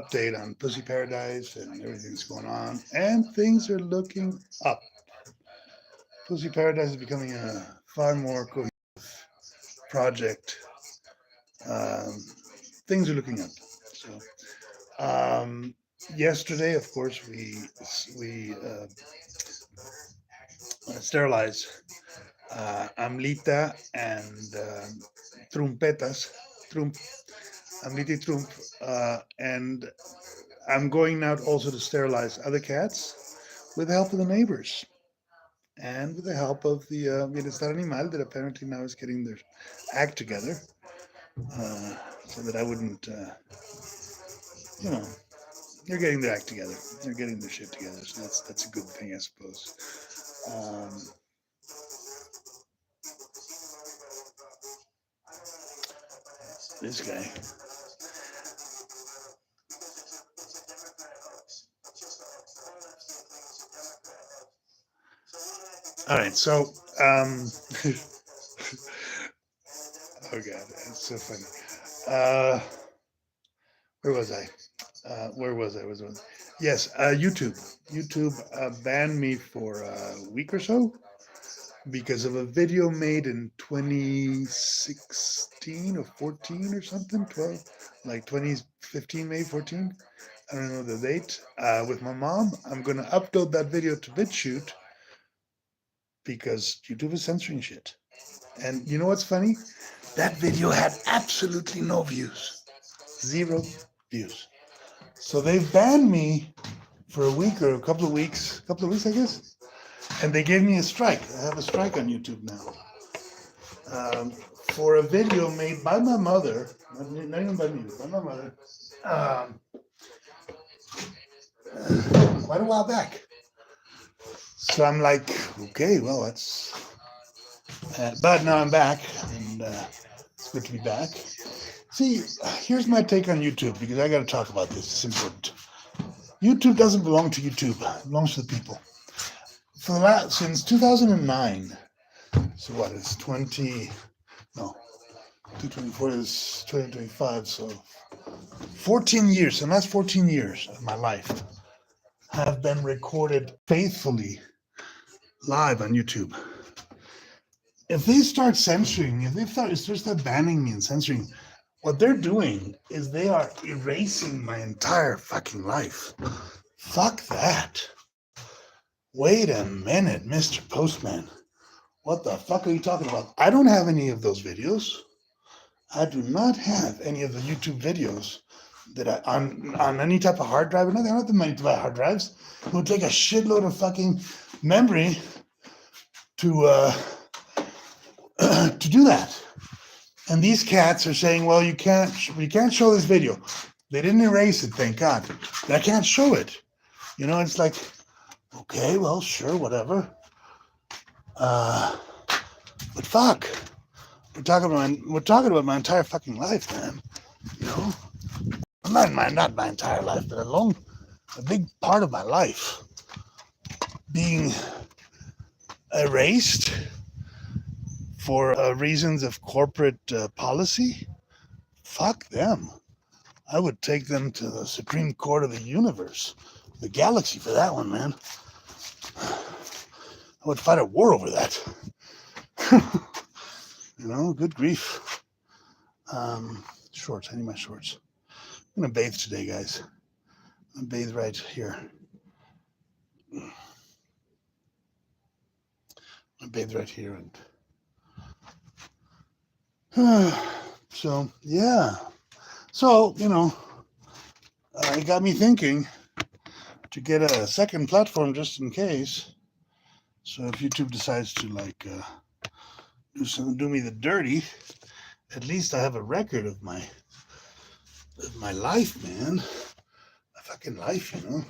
update on Pussy Paradise and everything's going on, and things are looking up. Pussy Paradise is becoming a far more cohesive project. Um, things are looking up. So yesterday, of course, we sterilized Amlita and Trumpetas, Trump, Amlita y Trump, and I'm going now also to sterilize other cats with the help of the neighbors and with the help of the Bienestar Animal that apparently now is getting their act together, uh, so that I wouldn't, you know, they're getting their act together. They're getting their shit together, so that's a good thing, I suppose. Um, this guy. All right, so oh god, it's so funny. Uh, where was I? Where was I? Was yes, YouTube. YouTube banned me for a week or so because of a video made in 2016 or 14 or something, 12, like 2015, maybe 14. I don't know the date. With my mom, I'm gonna upload that video to BitChute because YouTube is censoring shit. And you know what's funny? That video had absolutely no views, zero views. So they've banned me for a week or a couple of weeks, I guess. And they gave me a strike. I have a strike on YouTube now for a video made by my mother, not even by me, but by my mother, um, quite a while back. So I'm like, okay, well, that's. But now I'm back, and it's good to be back. See, here's my take on YouTube because I got to talk about this. It's important. YouTube doesn't belong to YouTube; it belongs to the people. For the last since 2009, so what is 20? No, 224 is 2025. So 14 years. The last 14 years of my life have been recorded faithfully live on YouTube. If they start censoring, if they start banning me and censoring, what they're doing is they are erasing my entire fucking life. Fuck that. Wait a minute, Mr. Postman. What the fuck are you talking about? I don't have any of those videos. I do not have any of the YouTube videos that I on any type of hard drive or nothing. I don't have the money to buy hard drives. It would take a shitload of fucking memory to to do that. And these cats are saying, well, you can't show this video. They didn't erase it, thank God. I can't show it. You know, it's like, okay, well, sure, whatever. But fuck, we're talking about my entire fucking life, man. You know, not my entire life, but a big part of my life being erased for reasons of corporate policy. Fuck them. I would take them to the Supreme Court of the universe, the galaxy for that one, man. I would fight a war over that. You know, good grief. Shorts. I need my shorts. I'm gonna bathe today, guys. I'm gonna bathe right here. I'm gonna bathe right here, and so yeah. So you know, it got me thinking to get a second platform just in case. So if YouTube decides to like do me the dirty, at least I have a record of my life, man. My fucking life, you know.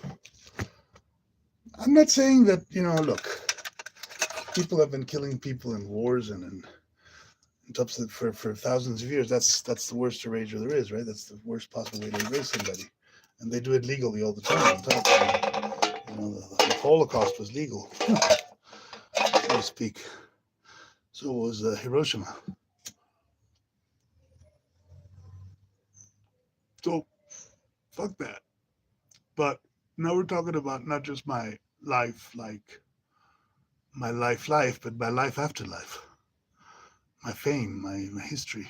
I'm not saying that, you know, look, people have been killing people in wars and in types of, for thousands of years. That's the worst eraser there is, right? That's the worst possible way to erase somebody. And they do it legally all the time. You know, the Holocaust was legal, so to speak. So was Hiroshima. So, fuck that. But now we're talking about not just my life, like my life, but my life after life, my fame, my history,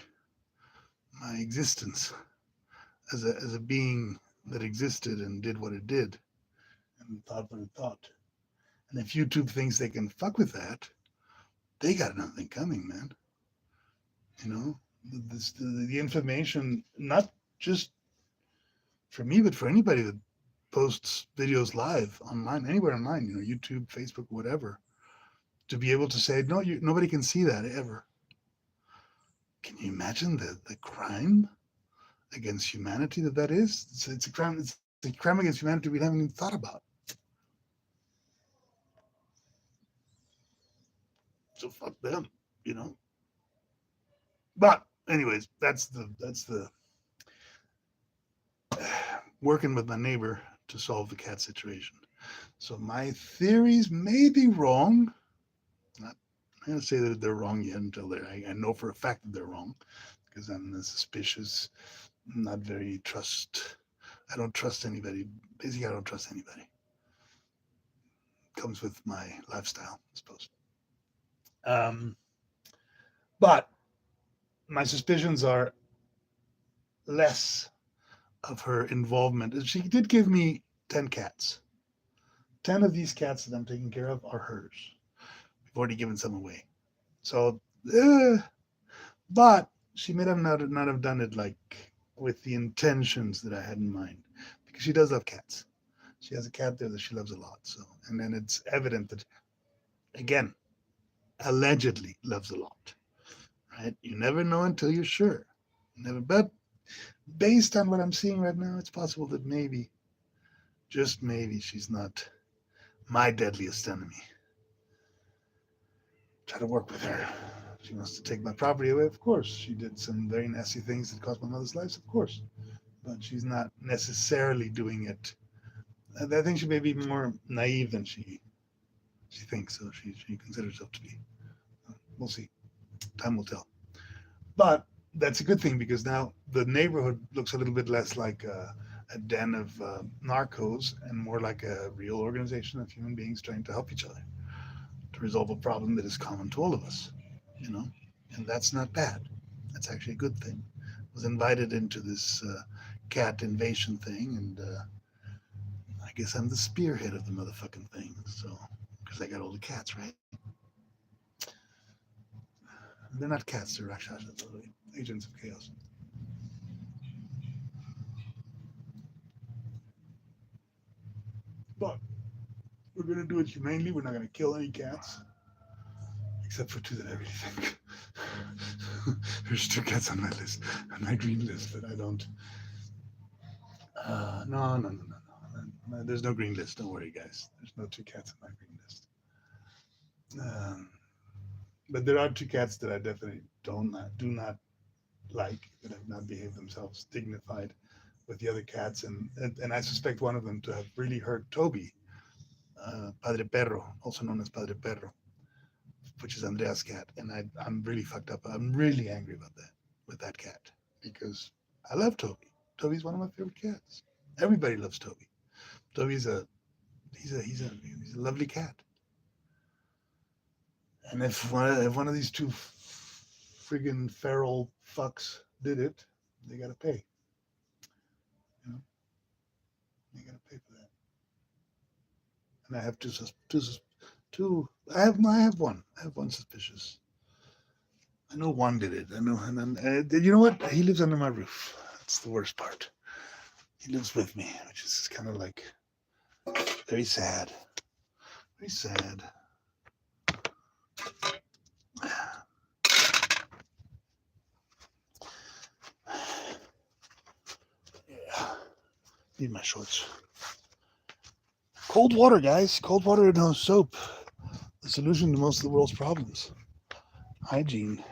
my existence as a being that existed and did what it did and thought what it thought. And if YouTube thinks they can fuck with that, they got nothing coming, man. You know, the information, not just for me, but for anybody that posts videos live online, anywhere online, you know, YouTube, Facebook, whatever, to be able to say, no, nobody can see that ever. Can you imagine the crime against humanity that is? It's a crime. It's a crime against humanity we haven't even thought about. So fuck them, you know. But anyways, that's the working with my neighbor to solve the cat situation. So my theories may be wrong. Not going to say that they're wrong yet until I know for a fact that they're wrong because I'm suspicious, not very I don't trust anybody. Basically, I don't trust anybody. Comes with my lifestyle, I suppose. Um, but my suspicions are less of her involvement. She did give me 10 cats. 10 of these cats that I'm taking care of are hers. We've already given some away. So, but she may have not have done it like with the intentions that I had in mind because she does love cats. She has a cat there that she loves a lot. So, and then it's evident that, again, allegedly loves a lot, right? You never know until you're sure. Never, but based on what I'm seeing right now, it's possible that maybe, just maybe, she's not my deadliest enemy. Try to work with her. She wants to take my property away, of course. She did some very nasty things that cost my mother's life, of course. But she's not necessarily doing it. I think she may be more naive than she thinks, so she considers herself to be. We'll see. Time will tell. But that's a good thing because now the neighborhood looks a little bit less like a den of narcos and more like a real organization of human beings trying to help each other to resolve a problem that is common to all of us, you know, and that's not bad. That's actually a good thing. I was invited into this cat invasion thing, and I guess I'm the spearhead of the motherfucking thing. So, because I got all the cats, right? They're not cats, they're Rakshasas, agents of chaos. But we're going to do it humanely. We're not going to kill any cats, except for two that I really think. There's two cats on my list, on my green list that I don't. No. There's no green list. Don't worry, guys. There's no two cats on my green list. Um, but there are two cats that I definitely do not like, that have not behaved themselves dignified with the other cats, and I suspect one of them to have really hurt Toby, Padre Perro, also known as Padre Perro, which is Andrea's cat, and I'm really fucked up. I'm really angry about that with that cat because I love Toby. Toby's one of my favorite cats. Everybody loves Toby. Toby's he's a lovely cat. And if one of these two friggin' feral fucks did it, they gotta pay. You know, they gotta pay for that. And I have two. I have one. I have one suspicious. I know one did it. I know, and you know what? He lives under my roof. That's the worst part. He lives with me, which is kind of like very sad. Very sad. Yeah. Need my shorts. Cold water, guys. Cold water and no soap. The solution to most of the world's problems. Hygiene.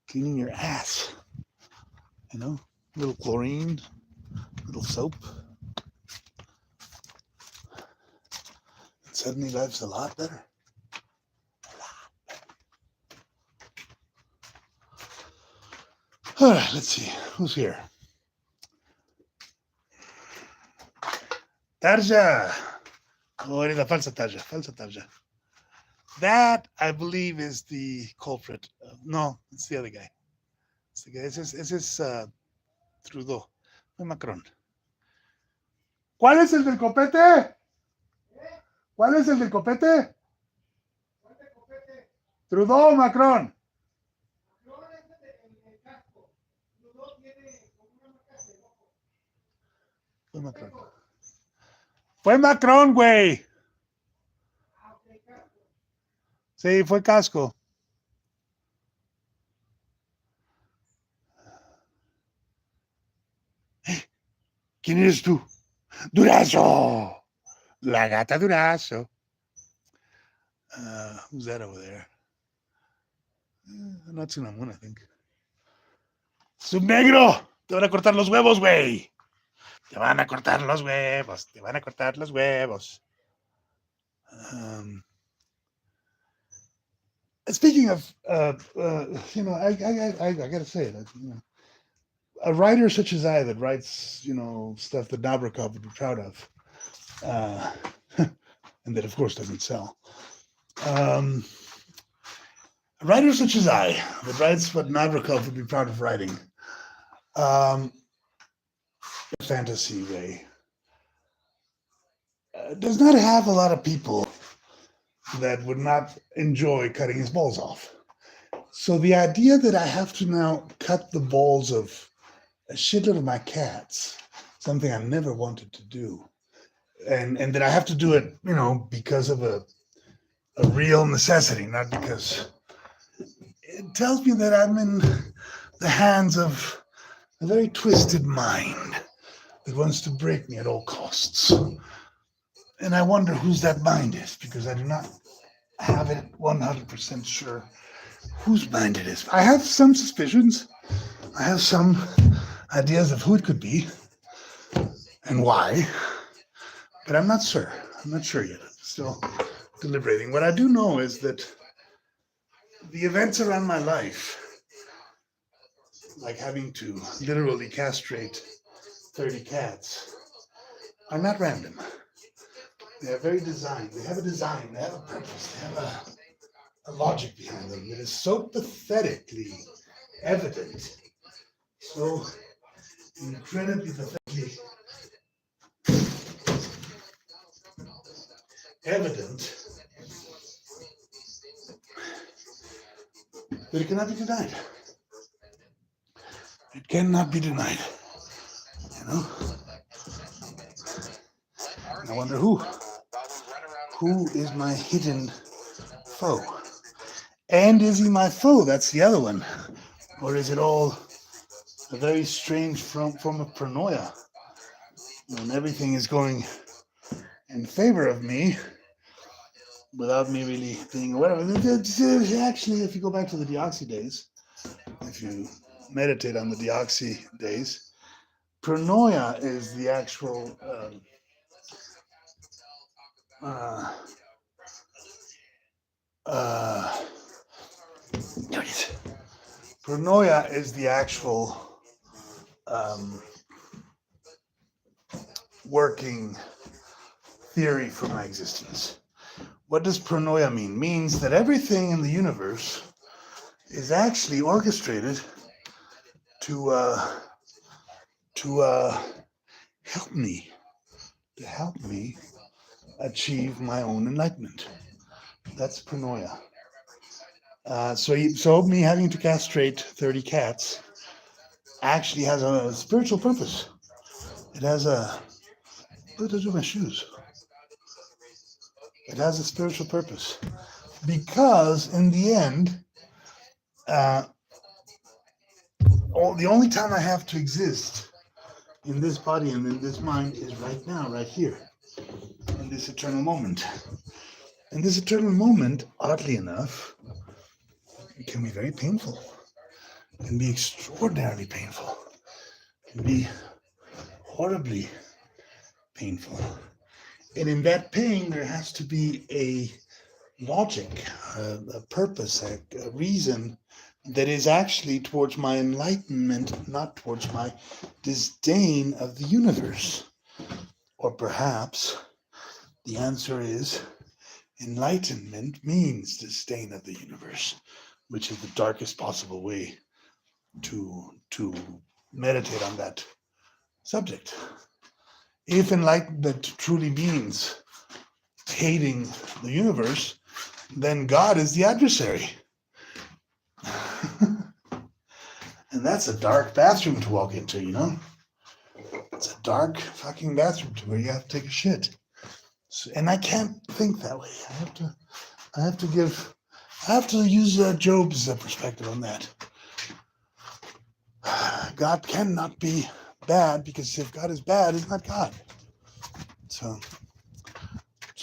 Cleaning your ass. You know, a little chlorine, a little soap. And suddenly life's a lot better. All right, let's see. Who's here? Tarja. Oh, it is a falsa Tarja. Falsa Tarja. That, I believe, is the culprit. No, it's the other guy. It's the guy. Ese es Trudeau. No, Macron. ¿Cuál es el del copete? ¿Cuál es el del copete? Trudeau, Macron. Fue Macron. Fue Macron, güey. Sí, fue Casco. ¿Quién eres tú? Durazo. La gata Durazo. Who's that over there? Not Tsunamun, I think. Subnegro. Te van a cortar los huevos, güey. Te van a cortar los huevos. Te van a cortar los huevos. Speaking of, I gotta say it. A writer such as I that writes, stuff that Nabokov would be proud of, and that of course doesn't sell. A writer such as I that writes what Nabokov would be proud of writing, fantasy way, does not have a lot of people that would not enjoy cutting his balls off. So the idea that I have to now cut the balls of a shitload of my cats, something I never wanted to do, and that I have to do it, because of a real necessity, not because it tells me that I'm in the hands of a very twisted mind that wants to break me at all costs. And I wonder whose that mind is, because I do not have it 100% sure whose mind it is. I have some suspicions. I have some ideas of who it could be and why, but I'm not sure. I'm not sure yet. I'm still deliberating. What I do know is that the events around my life, like having to literally castrate 30 cats, are not random. They are very designed. They have a design. They have a purpose. They have a logic behind them that is so pathetically evident, so incredibly pathetically evident that it cannot be denied. It cannot be denied. And I wonder who is my hidden foe? And is he my foe? That's the other one. Or is it all a very strange form of paranoia, when everything is going in favor of me without me really being aware of it? Actually, if you go back to the Deoxy days, if you meditate on the Deoxy days, paranoia is the actual paranoia is the actual working theory for my existence. What does paranoia mean? It means that everything in the universe is actually orchestrated to help me achieve my own enlightenment. That's paranoia. So me having to castrate 30 cats actually has a spiritual purpose. It has a... What do I do with my shoes? It has a spiritual purpose. Because in the end, the only time I have to exist in this body and in this mind is right now, right here, in this eternal moment. And this eternal moment, oddly enough, it can be very painful. It can be extraordinarily painful. It can be horribly painful. And in that pain, there has to be a logic, a purpose, a reason that is actually towards my enlightenment, not towards my disdain of the universe, Or perhaps the answer is enlightenment means disdain of the universe, which is the darkest possible way to meditate on that subject. If enlightenment truly means hating the universe, then God is the adversary. And that's a dark bathroom to walk into, you know? It's a dark fucking bathroom to where you have to take a shit. So, and I can't think that way. I have to use Job's perspective on that. God cannot be bad, because if God is bad, he's not God. So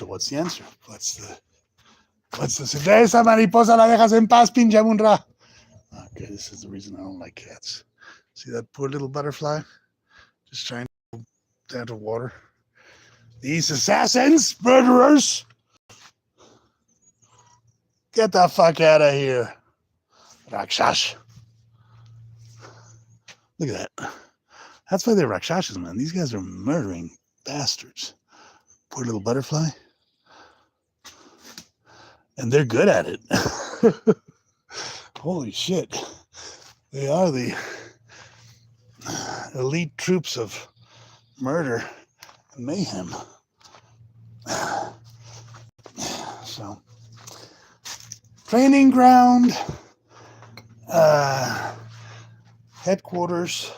what's the answer? What's the esa mariposa la dejas en paz, pinche Munra? Okay, this is the reason I don't like cats. See that poor little butterfly? Just trying to go down to water. These assassins, murderers! Get the fuck out of here. Rakshas. Look at that. That's why they're Rakshasas, man. These guys are murdering bastards. Poor little butterfly. And they're good at it. Holy shit. They are the elite troops of murder and mayhem. So, training ground, headquarters.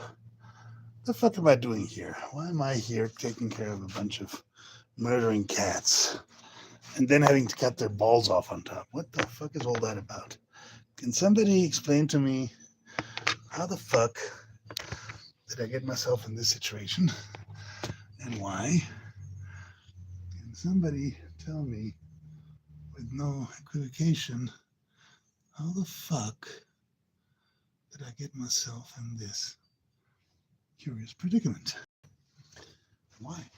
The fuck am I doing here? Why am I here taking care of a bunch of murdering cats and then having to cut their balls off on top? What the fuck is all that about? Can somebody explain to me how the fuck did I get myself in this situation and why? Can somebody tell me with no equivocation how the fuck did I get myself in this curious predicament? Why?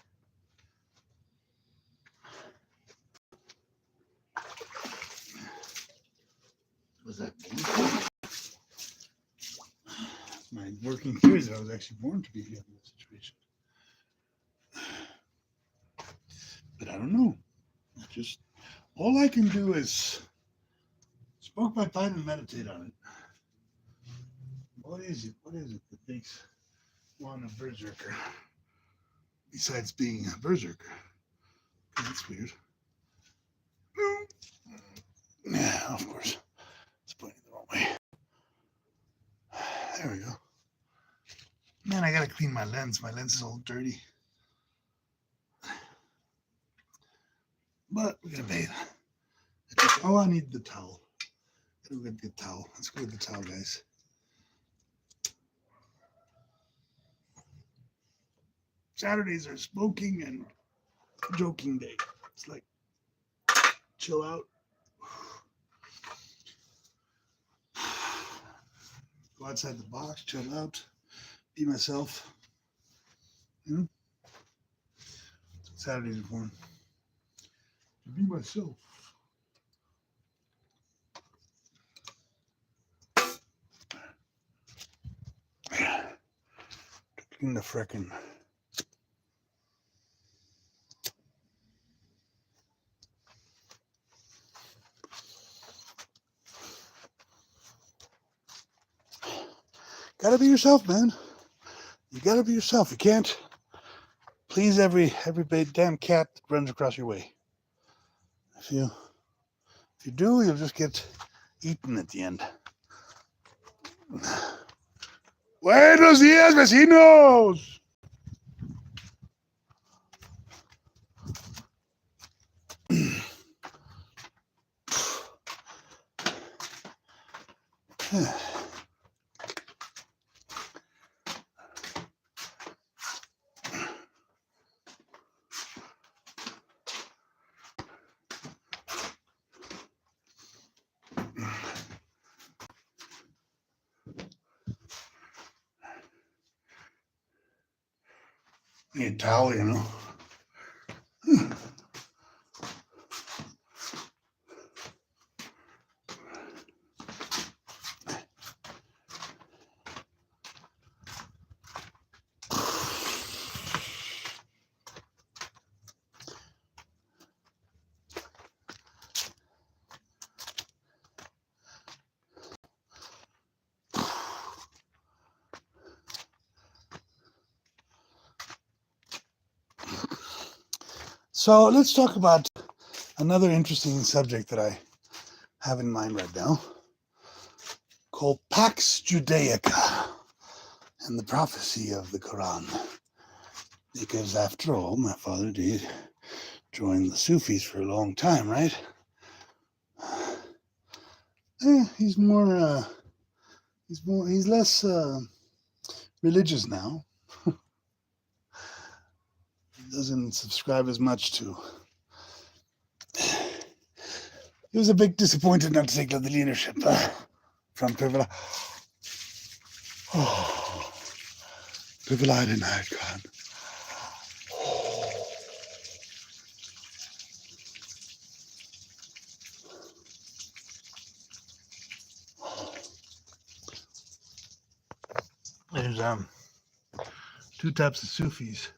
Was that painful? My working theory that I was actually born to be here in this situation. But I don't know. All I can do is smoke my pipe and meditate on it. What is it? What is it that makes one a berserker? Besides being a berserker. That's weird. Yeah, of course. It's pointing the wrong way. There we go. Man, I gotta clean my lens. My lens is all dirty. But we're gonna bathe. Oh, I need the towel. Gotta go get the towel. Let's go get the towel, guys. Saturdays are smoking and joking day. It's like chill out. Go outside the box, chill out, be myself. You know? Saturdays are fun. To be myself. To clean the frickin'. Gotta be yourself, man. You gotta be yourself. You can't please every damn cat that runs across your way. If you do, you'll just get eaten at the end. Buenos días, vecinos. Need a towel, you know. So let's talk about another interesting subject that I have in mind right now, called Pax Judaica and the prophecy of the Quran. Because after all, my father did join the Sufis for a long time, right? He's less religious now. He doesn't subscribe as much to. He was a bit disappointed not to take the leadership from Privilege. Oh, Privilege and Hayat Khan. There's two types of Sufis.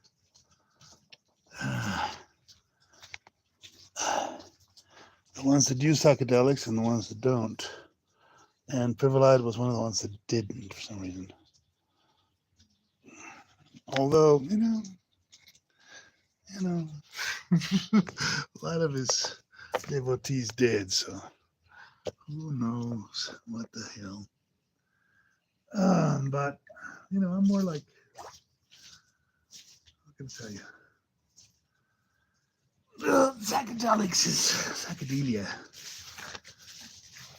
The ones that use psychedelics and the ones that don't. And Privilege was one of the ones that didn't for some reason. Although, you know, a lot of his devotees did, so who knows what the hell. But, I'm more like, I can tell you. Psychedelics is psychedelia.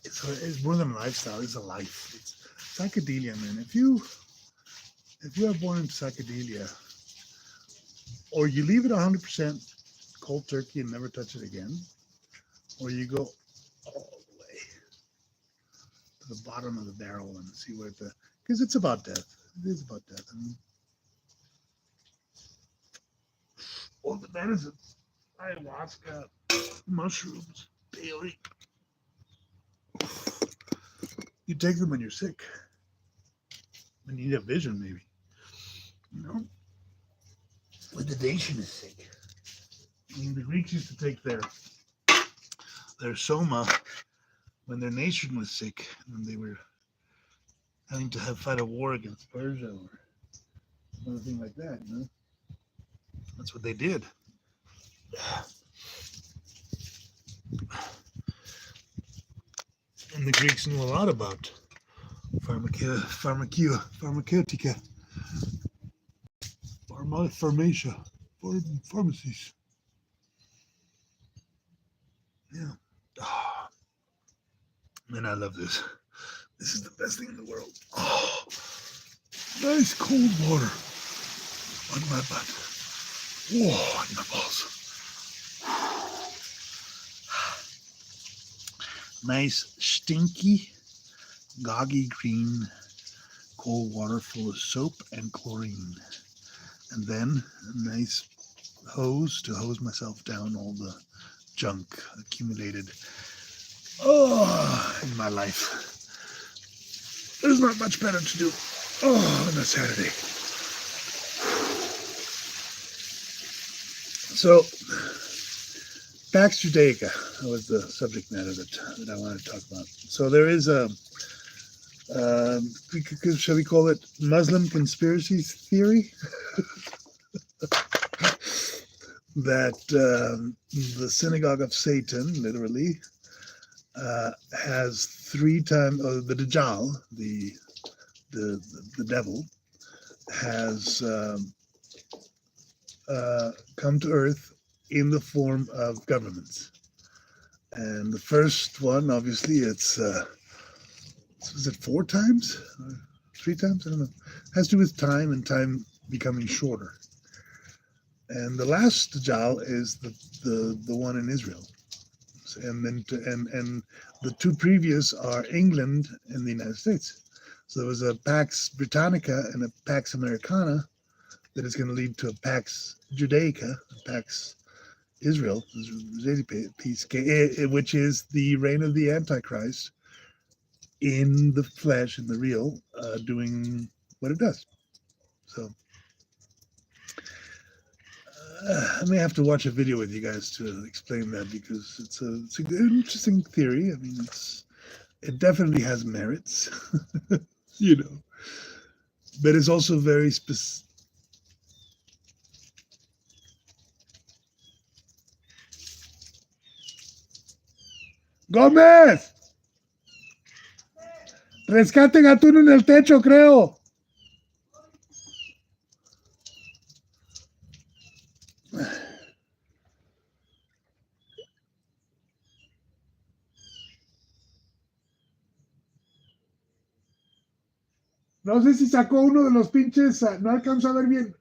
It's more than a lifestyle. It's a life. It's psychedelia, man. If you are born into psychedelia, or you leave it 100% cold turkey and never touch it again, or you go all the way to the bottom of the barrel and see where because it's about death. It is about death. All the medicines, ayahuasca, mushrooms, peyote. You take them when you're sick. When you need a vision, maybe. When the nation is sick. The Greeks used to take their soma when their nation was sick, when they were having to fight a war against Persia or something like that. That's what they did. And the Greeks knew a lot about pharmaceutica, pharmacies. Yeah. Oh, man, I love this. This is the best thing in the world. Oh, nice cold water on my butt. Oh, on my balls. Nice, stinky, goggy green cold water full of soap and chlorine. And then a nice hose to hose myself down all the junk accumulated in my life. There's not much better to do on a Saturday. So, Pax Judaica was the subject matter that I wanted to talk about. So there is shall we call it Muslim conspiracy theory? That the synagogue of Satan, literally, has 3 times, the Dajjal, the devil, has come to earth in the form of governments. And the first one, obviously, was it 4 times? Or 3 times? I don't know. It has to do with time and time becoming shorter. And the last Dajjal is the one in Israel. And then and the 2 previous are England and the United States. So there was a Pax Britannica and a Pax Americana that is going to lead to a Pax Judaica, a Pax Israel, peace, which is the reign of the Antichrist in the flesh, in the real, doing what it does. So I may have to watch a video with you guys to explain that, because it's an interesting theory. I mean, it definitely has merits, but it's also very specific. Gómez, rescate gatuno en el techo, creo. No sé si sacó uno de los pinches, no alcanzo a ver bien,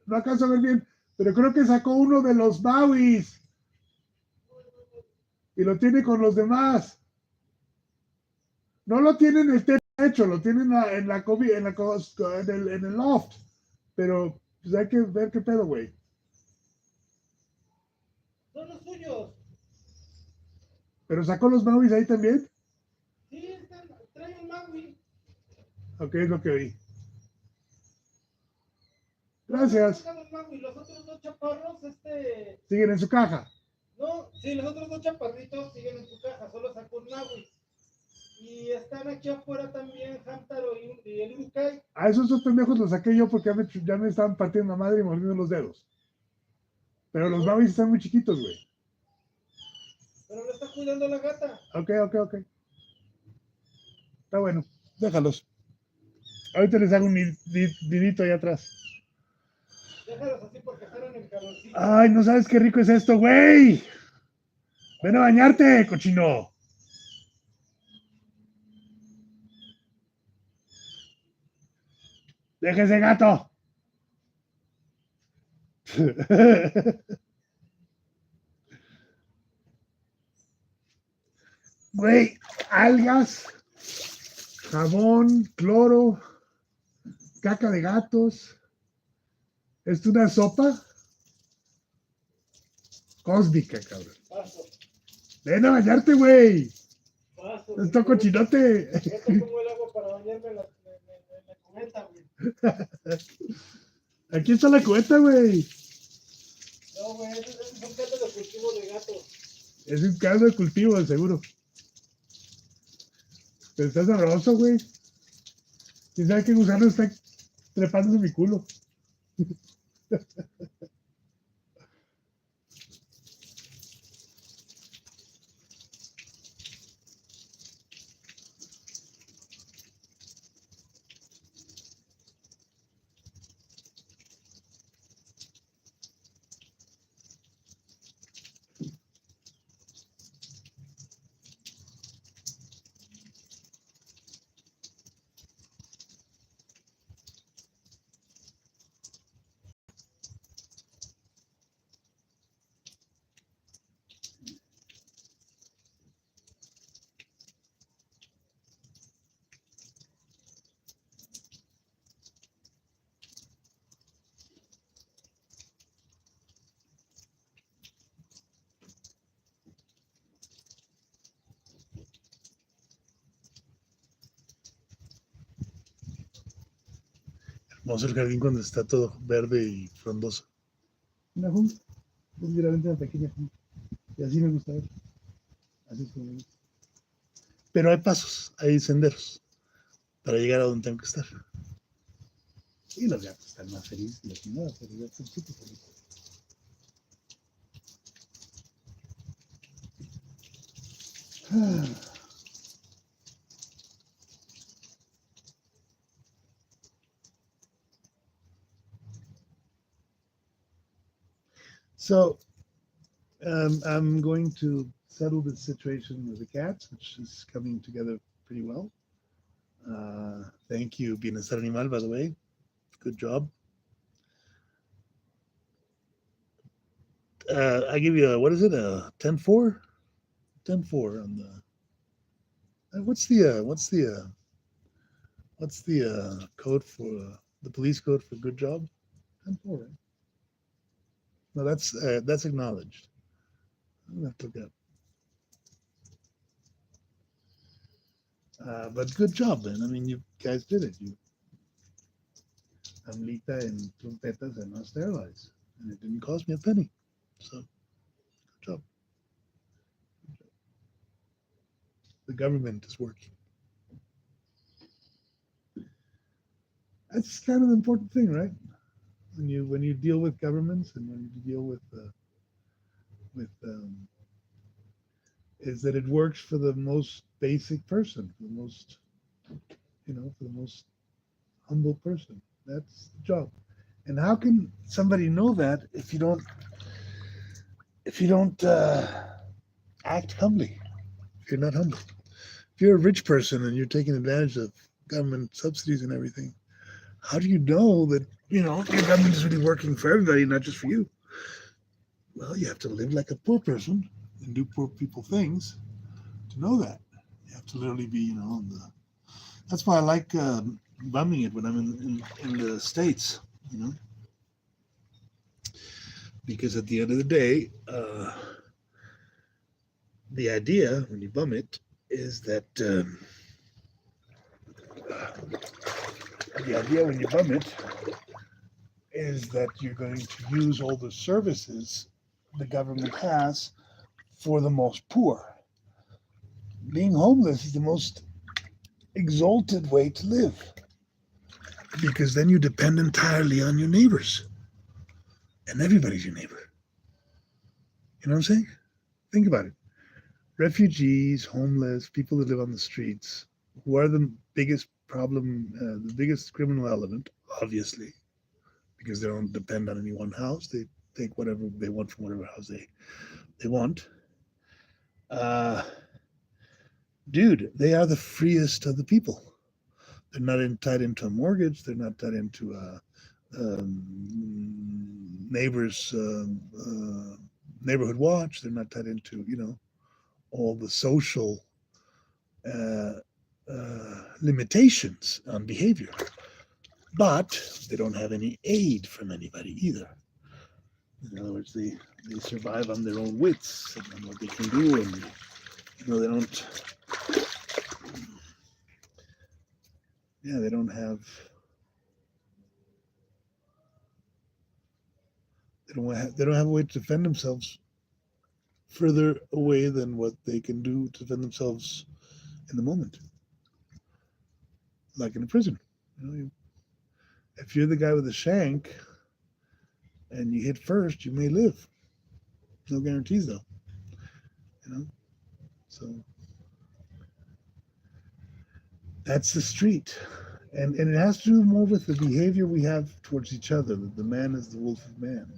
pero creo que sacó uno de los Maui y lo tiene con los demás. No lo tiene en el techo, lo tiene en el loft, pero pues hay que ver qué pedo, güey. Son los suyos. Pero sacó los Maui ahí también. Sí, trae un Maui. Ok, es lo que vi. Gracias. Los otros dos chaparros, Siguen en su caja. No, sí, los otros dos chaparritos siguen en su caja, solo sacó un Maui. Y están aquí afuera también Hamtaro y el Urukai. A esos dos pendejos los saqué yo porque ya me estaban partiendo la madre y mordiendo los dedos. Pero los Maui están muy chiquitos, güey. Pero lo está cuidando la gata. Ok. Está bueno. Déjalos. Ahorita les hago un nidito ahí atrás. Déjalos así porque están en el calorcito. Ay, no sabes qué rico es esto, güey. Ven a bañarte, cochino. Déjese, gato. Güey, algas, jabón, cloro, caca de gatos. ¿Es una sopa? Cósmica, cabrón. Paso. Ven a bañarte, güey. Paso. Esto cochinote. Yo te pongo el agua para bañarme en la cubeta, güey. Aquí está la cubeta, güey. No, güey, es un caldo de cultivo de gato. Es un caldo de cultivo, de seguro. Pero está sabroso, güey. ¿Quién sabe qué gusano está trepándose en mi culo? Hermoso el jardín cuando está todo verde y frondoso. Una junta, una pequeña junta. Y así me gusta ver. Así es como me gusta. Pero hay pasos, hay senderos para llegar a donde tengo que estar. Y los gatos están más felices y las nada, pero ya están súper felices. So I'm going to settle the situation with the cats, which is coming together pretty well. Thank you, Bienestar Animal, by the way. Good job. I give you what is it? A 10-4? 10-4 on the. What's the code for the police code for good job? 10-4, right? No, that's acknowledged. I'm gonna have to look it up. But good job, man. I mean, you guys did it. You Amlita and trompetas and not sterilized, and it didn't cost me a penny. So, good job. The government is working. That's kind of the important thing, right? When you deal with governments and when you deal with is that it works for the most basic person, for the most, for the most humble person. That's the job. And how can somebody know that if you don't act humbly? If you're not humble, if you're a rich person and you're taking advantage of government subsidies and everything, how do you know that your government is really working for everybody, not just for you? Well, you have to live like a poor person and do poor people things to know that. You have to literally be, on the. That's why I like bumming it when I'm in the States, you know, because at the end of the day, the idea when you bum it is that the idea when you bum it is that you're going to use all the services the government has for the most poor. Being homeless is the most exalted way to live because then you depend entirely on your neighbors, and everybody's your neighbor. You know what I'm saying? Think about it. Refugees, homeless, people that live on the streets, who are the biggest problem, the biggest criminal element, obviously, because they don't depend on any one house. They take whatever they want from whatever house they want. Uh, Dude, they are the freest of the people. They're not tied into a mortgage. They're not tied into a neighbor's neighborhood watch. They're not tied into all the social uh, limitations on behavior. But they don't have any aid from anybody either. In other words, they survive on their own wits and on what they can do, and they don't. Yeah, they don't have. They don't have a way to defend themselves further away than what they can do to defend themselves in the moment, like in a prison. If you're the guy with the shank and you hit first, you may live. No guarantees, though. So that's the street, and it has to do more with the behavior we have towards each other. That the man is the wolf of man.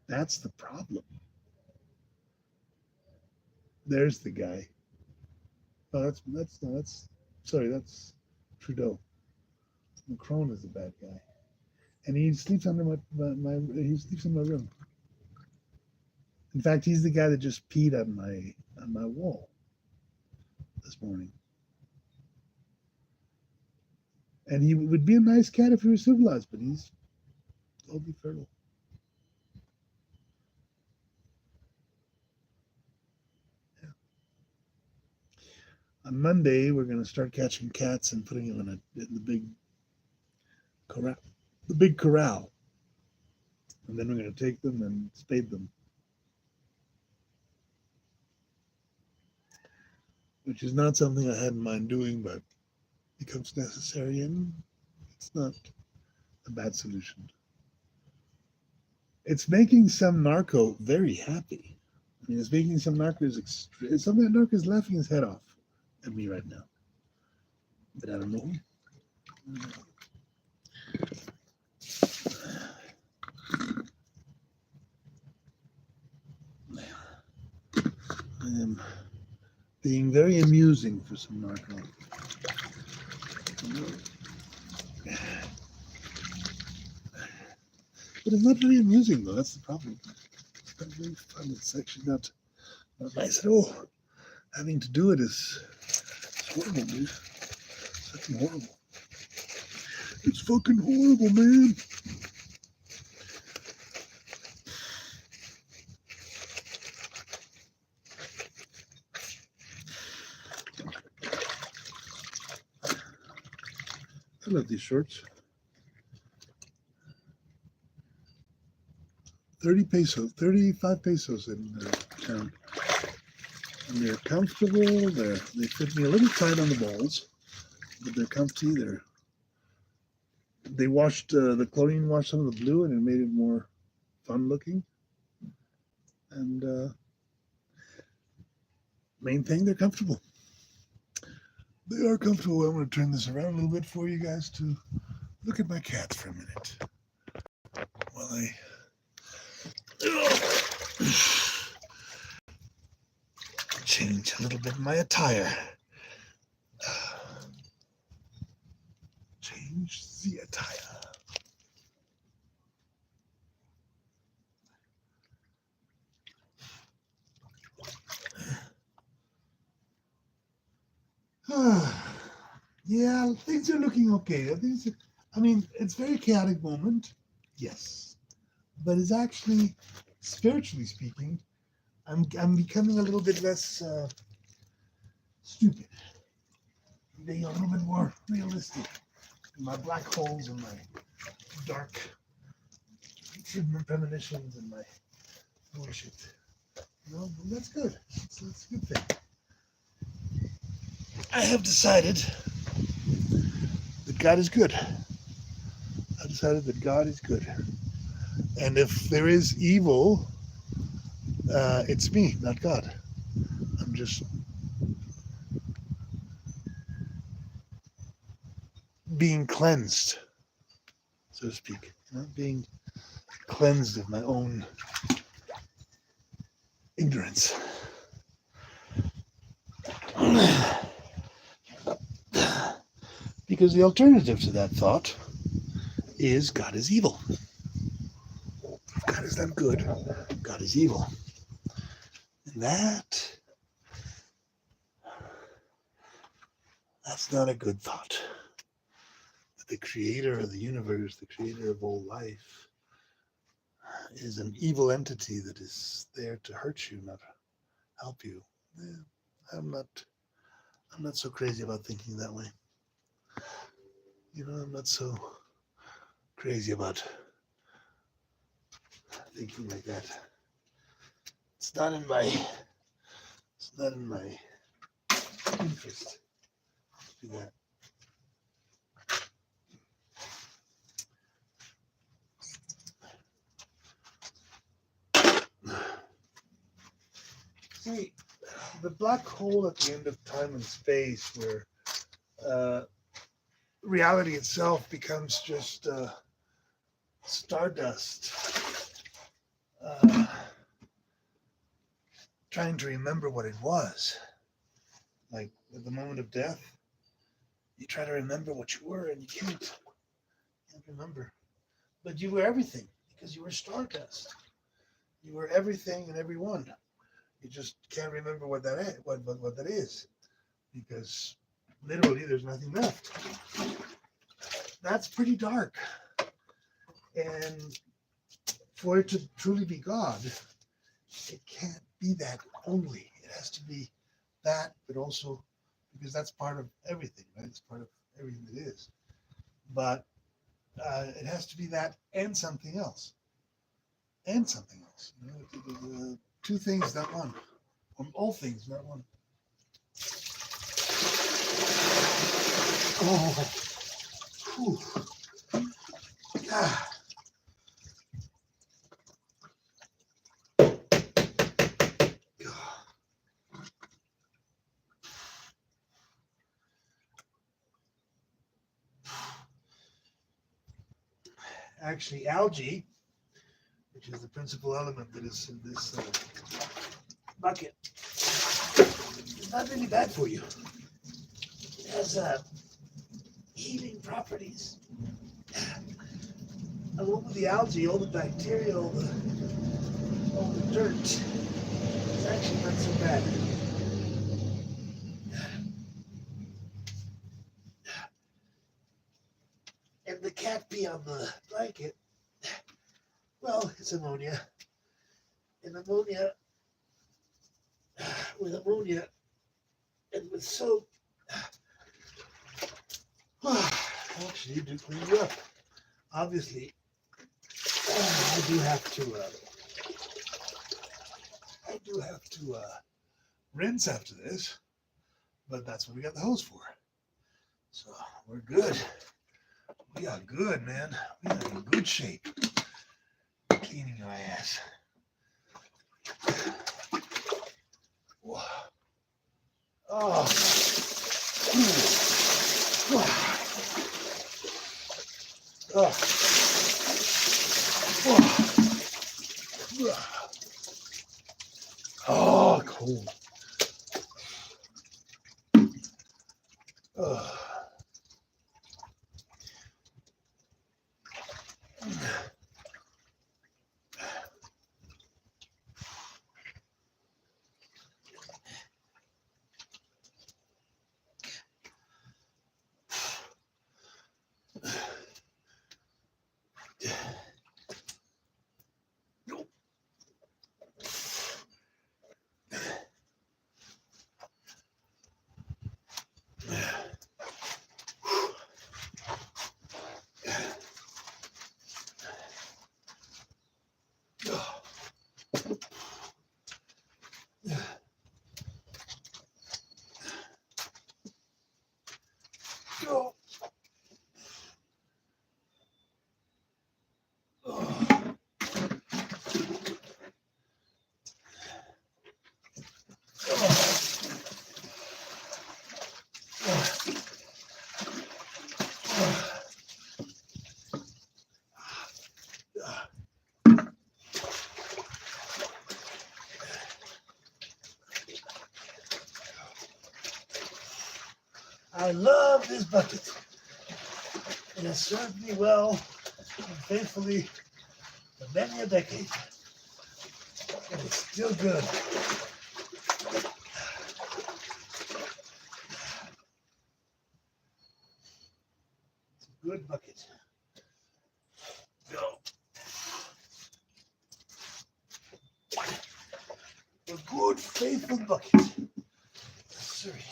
That's the problem. There's the guy. Oh, that's sorry, that's Trudeau. Macron is the bad guy, and he sleeps under he sleeps in my room. In fact, he's the guy that just peed on my wall this morning. And he would be a nice cat if he were civilized, but he's totally feral. Yeah. On Monday, we're going to start catching cats and putting them in the big corral. The big corral. And then we're going to take them and spade them. Which is not something I had in mind doing, but becomes necessary, and it's not a bad solution. It's making some narco very happy. I mean, it's making some narcos some narco is laughing his head off at me right now. But I don't know. I am being very amusing for some narco. But it's not very amusing, though. That's the problem. It's not very fun. It's actually not nice at all. Having to do it is horrible, dude. It's fucking horrible. It's fucking horrible, man. I love these shorts. 35 pesos in town. And they're comfortable. They fit me a little tight on the balls, but they're comfy. They washed the chlorine washed some of the blue, and it made it more fun looking. And Main thing, they're comfortable. They are comfortable. I'm going to turn this around a little bit for you guys to look at my cats for a minute. While I change a little bit my attire. Change the attire. Yeah, things are looking okay. I mean, it's a very chaotic moment, yes, but it's actually, spiritually speaking, I'm becoming a little bit less stupid, being a little bit more realistic. My black holes and my dark premonitions and my bullshit. You know, that's good. That's a good thing. I have decided that God is good. I decided that God is good. And if there is evil, it's me, not God. I'm just being cleansed, so to speak. You know, being cleansed of my own ignorance. Because the alternative to that thought is God is evil. If God is not good, God is evil. And that's not a good thought. That the creator of the universe, the creator of all life, is an evil entity that is there to hurt you, not help you. Yeah, I'm not so crazy about thinking that way. You know, I'm not so crazy about thinking like that. It's not in my interest to do that. See, the black hole at the end of time and space, where reality itself becomes just stardust, trying to remember what it was. Like at the moment of death, you try to remember what you were and you can't remember. But you were everything because you were stardust. You were everything and everyone. You just can't remember what that is, what that is, because literally there's nothing left. That's pretty dark. And for it to truly be God, it can't be that only. It has to be that, but also because that's part of everything, right? It's part of everything that is. But it has to be that and something else. And something else. You know, two things, not one. Or all things, not one. Oh. Whew. Ah. Actually, algae, which is the principal element that is in this bucket, is not really bad for you. It has healing properties. Along with the algae, all the bacteria, all the dirt, it's actually not so bad. And the cat pee on the blanket, well, it's ammonia. And ammonia, with ammonia and with soap, actually do clean you up. Obviously, I do have to rinse after this, but that's what we got the hose for. So we're good. We are good, man. We are in good shape. Cleaning your ass. Oh. Oh. Oh, cold. Oh. Oh. I love this bucket. It has served me well and faithfully for many a decade. And it's still good. It's a good bucket. Go. A good, faithful bucket. Sorry.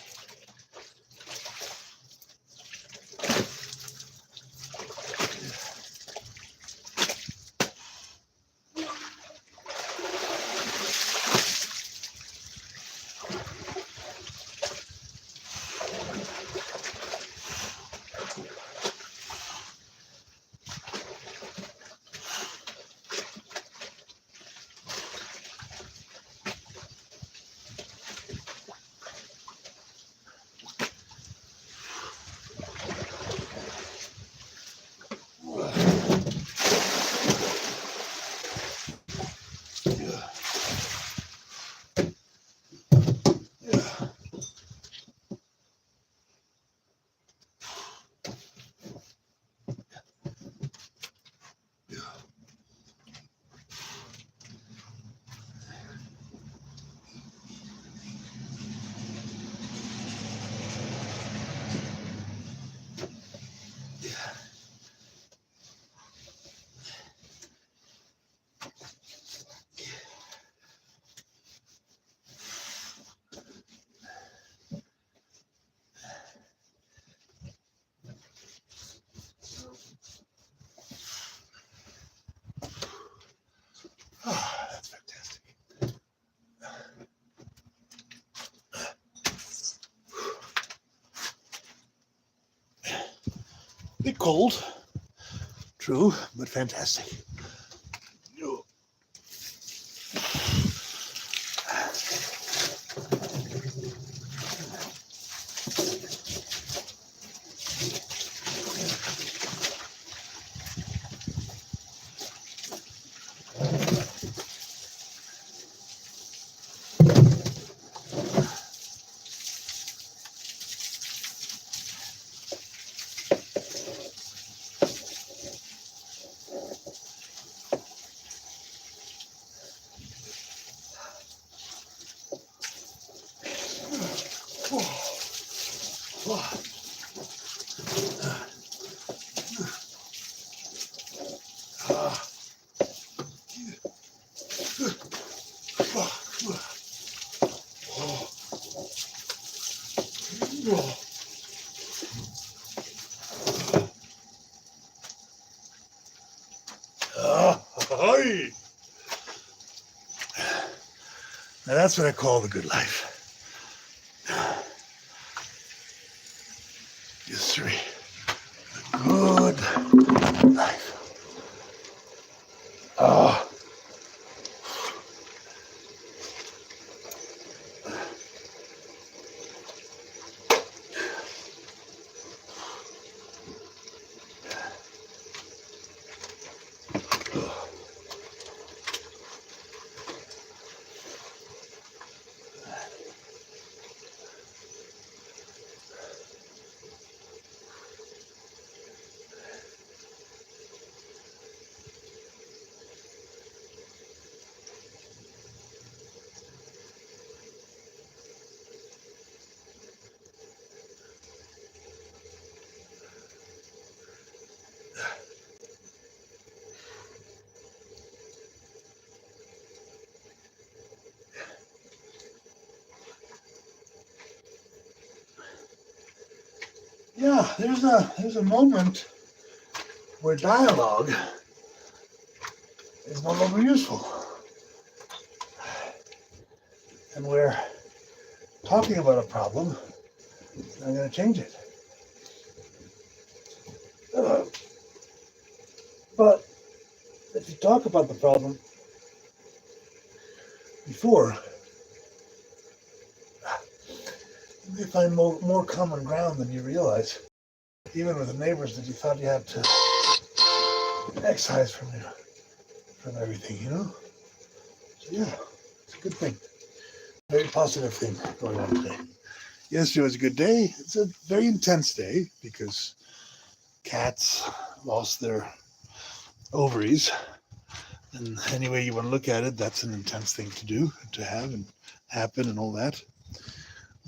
Oh, that's fantastic. Bit cold, true, but fantastic. Now that's what I call the good life. Yes, sir. Good life. Oh. yeah, there's a moment where dialogue is no longer useful, and where talking about a problem is not going to change it. But if you talk about the problem before, you may find more common ground than you realize, even with the neighbors that you thought you had to excise from everything, you know? So yeah, it's a good thing. Very positive thing going on today. Yesterday was a good day. It's a very intense day because cats lost their ovaries. And any way you want to look at it, that's an intense thing to do, to have and happen and all that.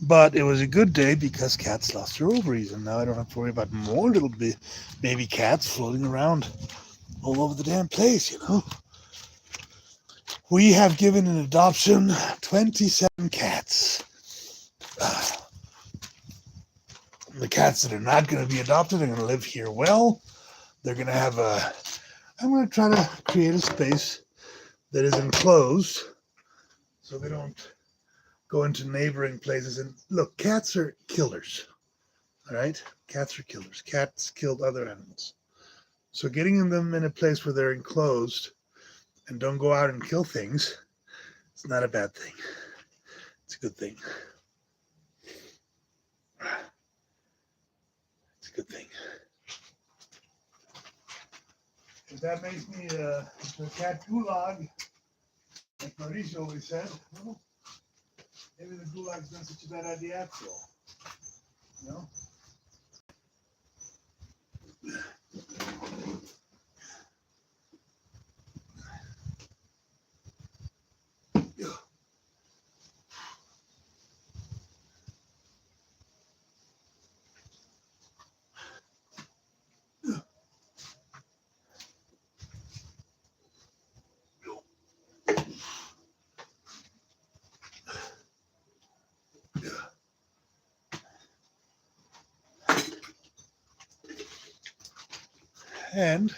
But it was a good day because cats lost their ovaries, and now I don't have to worry about more little baby cats floating around all over the damn place, you know. We have given in adoption 27 cats. The cats that are not going to be adopted are going to live here well. They're going to have I'm going to try to create a space that is enclosed so they don't go into neighboring places. And look, cats are killers. All right? Cats are killers. Cats killed other animals. So getting them in a place where they're enclosed and don't go out and kill things, it's not a bad thing. It's a good thing. It's a good thing. If that makes me into a cat gulag, like Mauricio always said, well, maybe the gulag's not such a bad idea after all. You know? And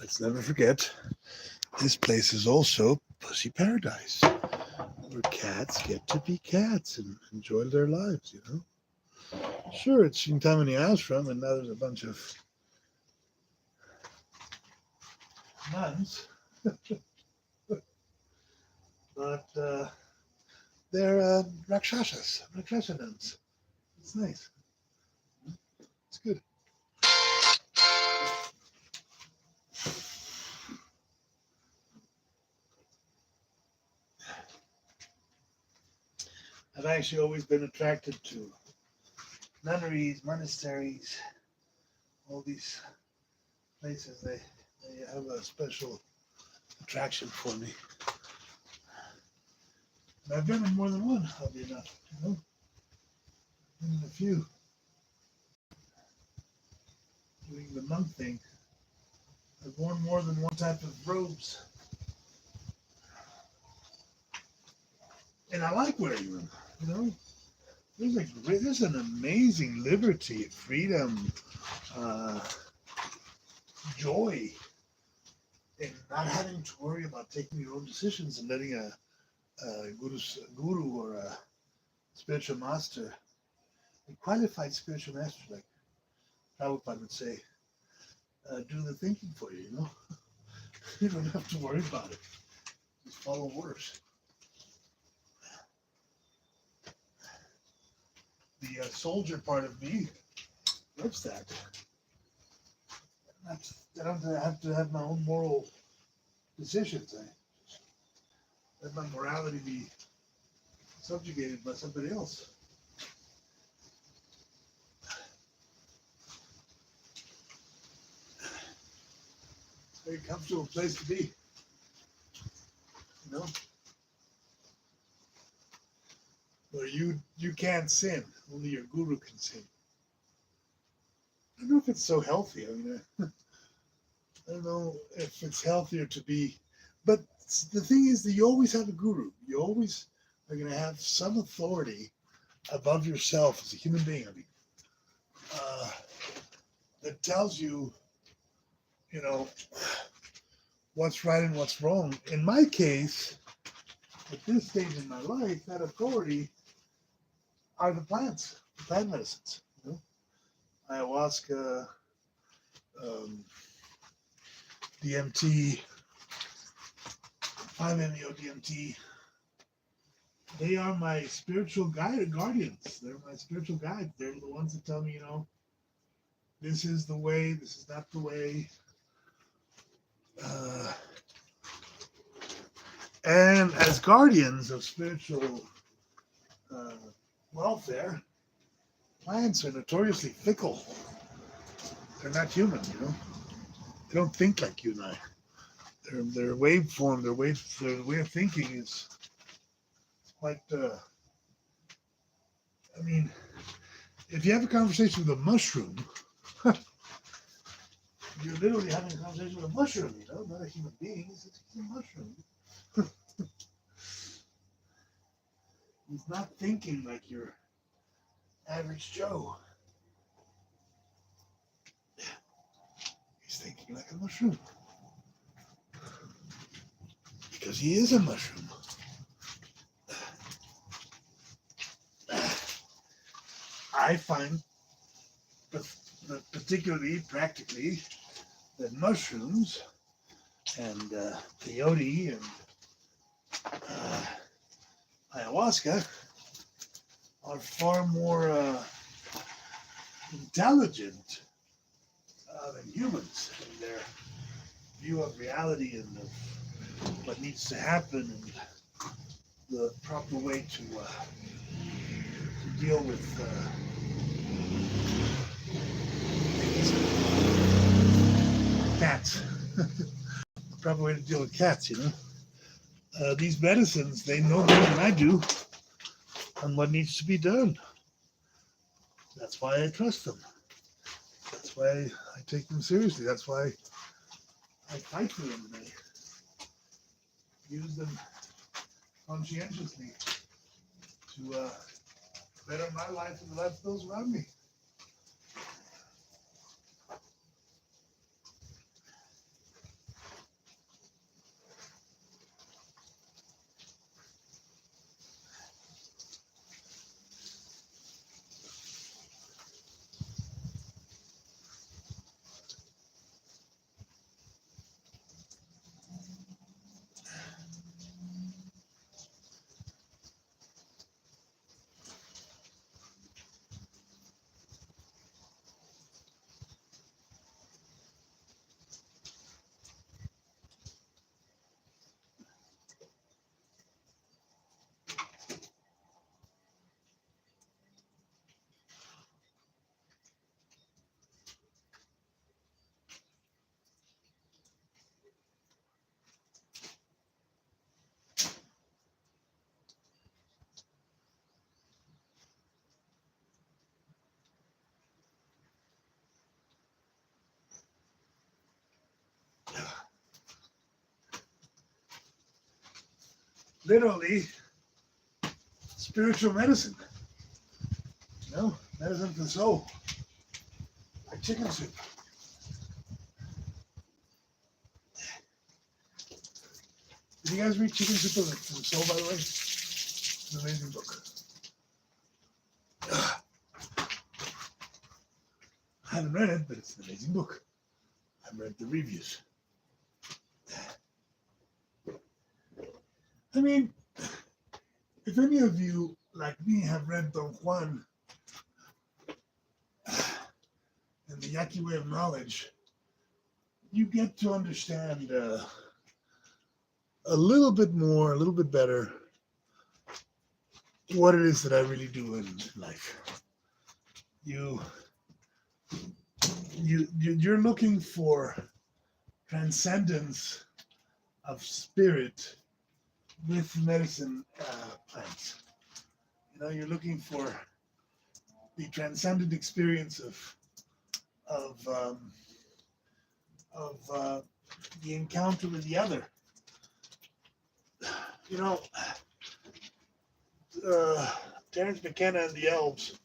let's never forget, this place is also Pussy Paradise, where cats get to be cats and enjoy their lives, you know? Sure, it's Shintamani Ashram, and now there's a bunch of nuns, but they're Rakshasa nuns. It's nice. It's good. I've actually always been attracted to nunneries, monasteries, all these places. They have a special attraction for me. And I've been in more than one, oddly enough, you know? Been in a few. Doing the monk thing. I've worn more than one type of robes. And I like wearing them, you know? There's an amazing liberty, freedom, joy in not having to worry about taking your own decisions and letting a guru or a spiritual master, a qualified spiritual master, like Prabhupada would say, do the thinking for you, you know? You don't have to worry about it. Just follow orders. The soldier part of me loves that. I don't have to have my own moral decisions. I let my morality be subjugated by somebody else. It's a very comfortable place to be. You know? Where you can't sin. Only your guru can sin. I don't know if it's so healthy. I mean, I don't know if it's healthier to be, but the thing is that you always have a guru. You always are going to have some authority above yourself as a human being. I mean, that tells you, you know, what's right and what's wrong. In my case, at this stage in my life, that authority are the plants, the plant medicines. You know, ayahuasca, um, DMT, 5-MeO DMT. They are my spiritual guardians. They're my spiritual guides. They're the ones that tell me, you know, this is the way, this is not the way. Uh, and as guardians of spiritual uh, welfare, plants are notoriously fickle. They're not human, you know. They don't think like you and I. Their waveform, their way of thinking is quite. I mean, if you have a conversation with a mushroom, you're literally having a conversation with a mushroom, you know, not a human being. It's a mushroom. He's not thinking like your average Joe. He's thinking like a mushroom. Because he is a mushroom. I find, particularly practically, that mushrooms and peyote and ayahuasca are far more intelligent than humans in their view of reality and of what needs to happen and the proper way to deal with cats. The proper way to deal with cats, you know. These medicines, they know better than I do on what needs to be done. That's why I trust them. That's why I take them seriously. That's why I fight for them and I use them conscientiously to better my life and the life of those around me. Literally, spiritual medicine. You know, medicine for the soul. Like chicken soup. Did you guys read Chicken Soup for the Soul, by the way? It's an amazing book. I haven't read it, but it's an amazing book. I've read the reviews. I mean, if any of you, like me, have read Don Juan and the Yaqui Way of Knowledge, you get to understand a little bit more, a little bit better what it is that I really do in life. You're looking for transcendence of spirit with medicine plants. You know, you're looking for the transcendent experience of the encounter with the other. You know, Terence McKenna and the Elves.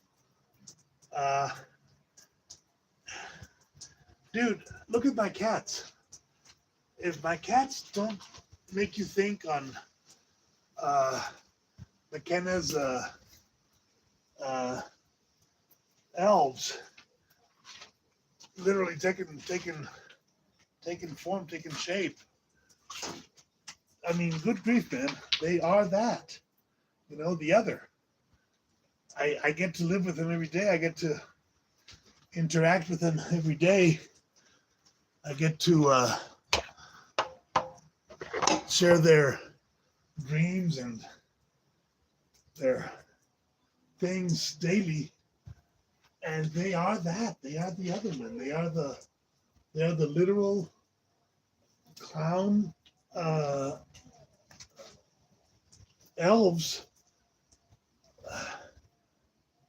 Dude, look at my cats. If my cats don't make you think on McKenna's elves, literally taking form, taking shape. I mean, good grief, man. They are that. You know, the other. I get to live with them every day. I get to interact with them every day. I get to share their dreams and their things daily. And they are that. They are the other one. They are the literal clown elves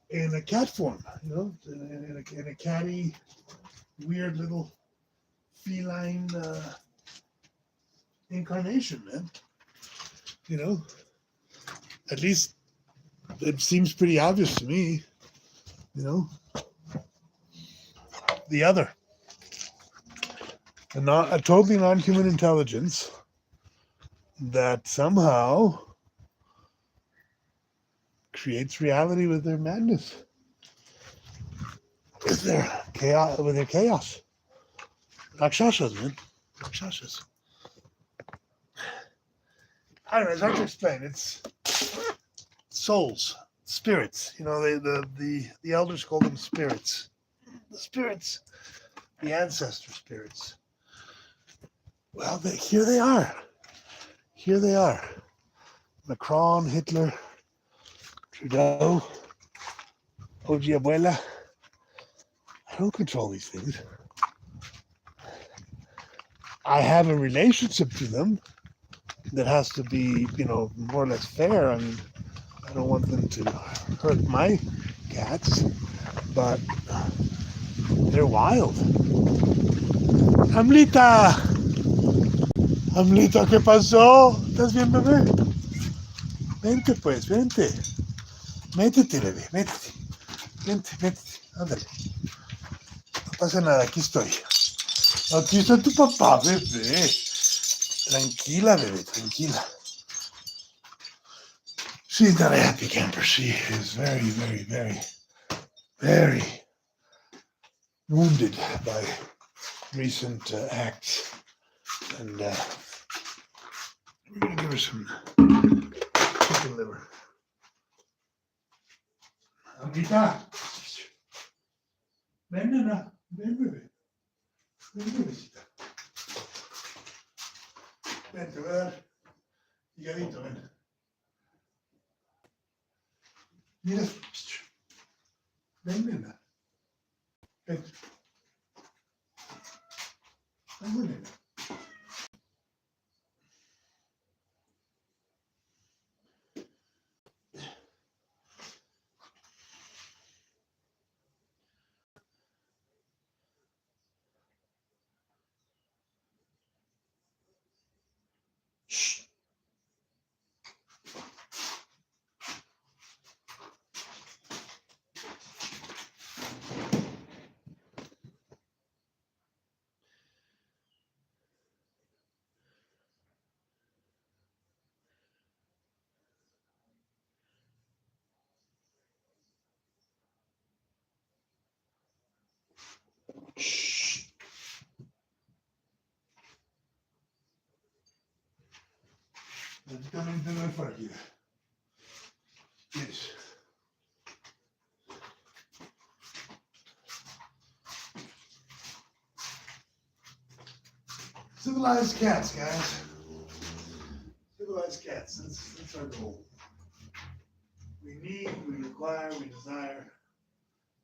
in a cat form, you know, in a catty, weird little feline incarnation, man. You know, at least it seems pretty obvious to me, you know. The other, a totally non-human intelligence that somehow creates reality with their madness, with their chaos. Rakshasas, man. Rakshasas. I don't know, it's hard to explain. It's souls, spirits. You know, the elders call them spirits. The spirits, the ancestor spirits. Well, here they are. Here they are. Macron, Hitler, Trudeau, OG Abuela. I don't control these things. I have a relationship to them that has to be, you know, more or less fair. I mean, I don't want them to hurt my cats, but they're wild. Amlita, ¿qué pasó? ¿Estás bien, bebé? Vente, pues, vente. Métete, bebé, métete. Vente, ándale. No pasa nada, aquí estoy. Aquí está tu papá, bebé. Tranquila, bebé, tranquila. She's not a happy camper. She is very, very, very, very wounded by recent acts. And we're going to give her some chicken liver. Amrita. Ven, nena. Ven, bebé. Ven, bebecita. Ven, te voy a dar higadito, ven. Mira. Ven, nena. Ven. Ven, nena. Shh. Shh. Let's come for you. Yes. Civilized cats, guys. Civilized cats. That's our goal. We need, we require, we desire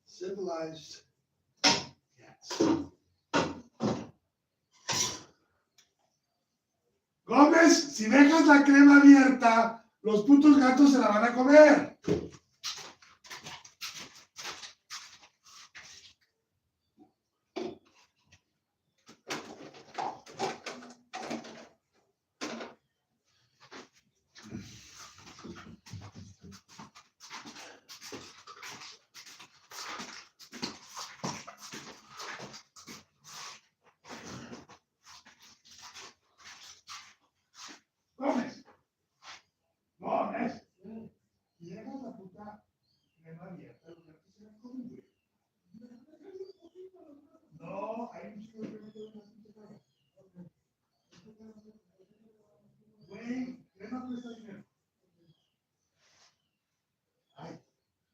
civilized cats. Gómez, si dejas la crema abierta, los putos gatos se la van a comer.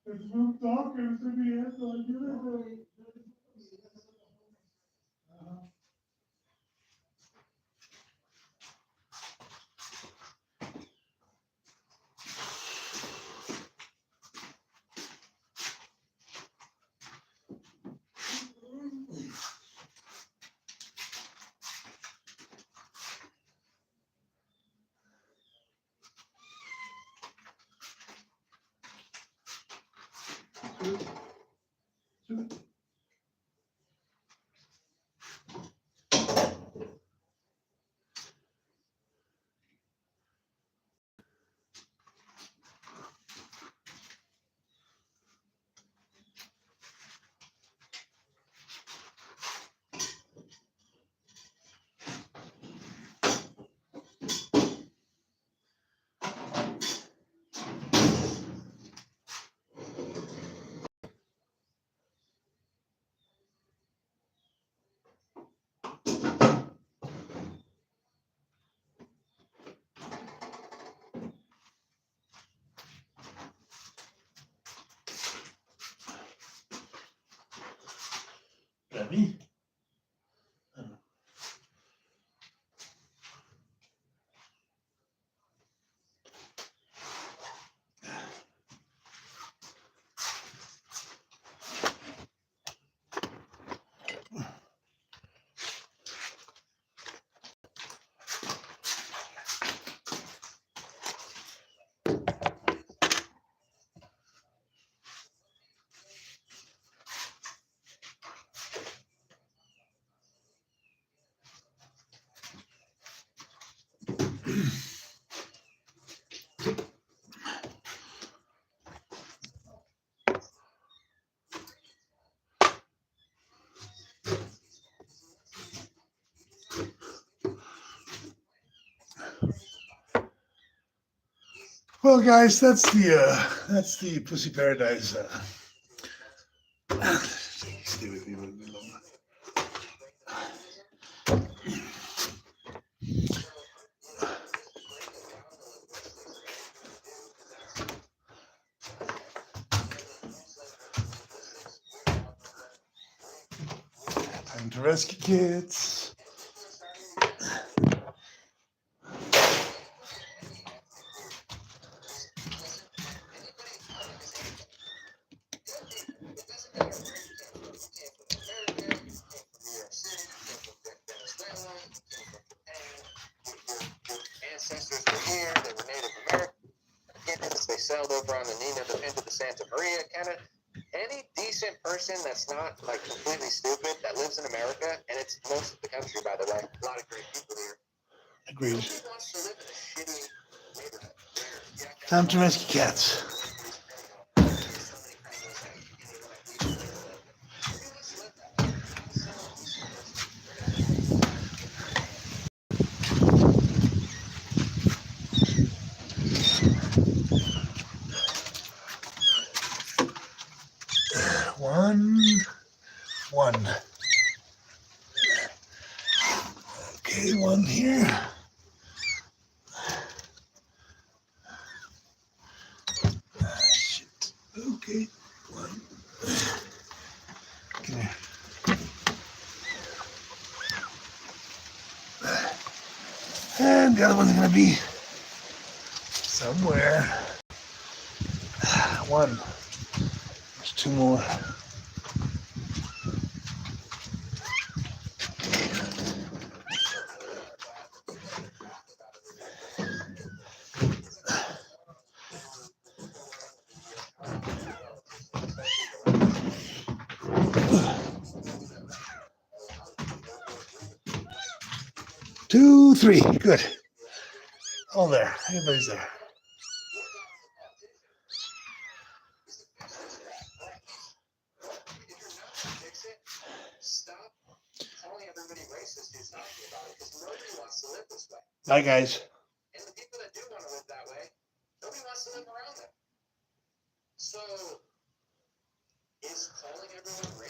El Snoop Dogg, que estoy viendo, ayúdame. Ajá. Ready? Well, guys, that's the Pussy Paradise. Stay with me a little bit longer. Time to rescue kids. Ancestors were here, they were Native Americans, they sailed over on the Nina the Pinta de Santa Maria, kind of any decent person that's not like completely stupid that lives in America, and it's most of the country, by the way, a lot of great people here. Agreed. Nobody wants to live in a shitty neighborhood where you have to Time to rescue cats. One. Okay, one here. Shit. Okay, one. Come here. And the other one's gonna be somewhere. One. There's two more. Two, three. Good. All there. Everybody's there. Stop telling everybody racist who's talking about it, because nobody wants to live this way. Bye, guys. And the people that do want to live that way, nobody wants to live around them. So, is calling everyone racist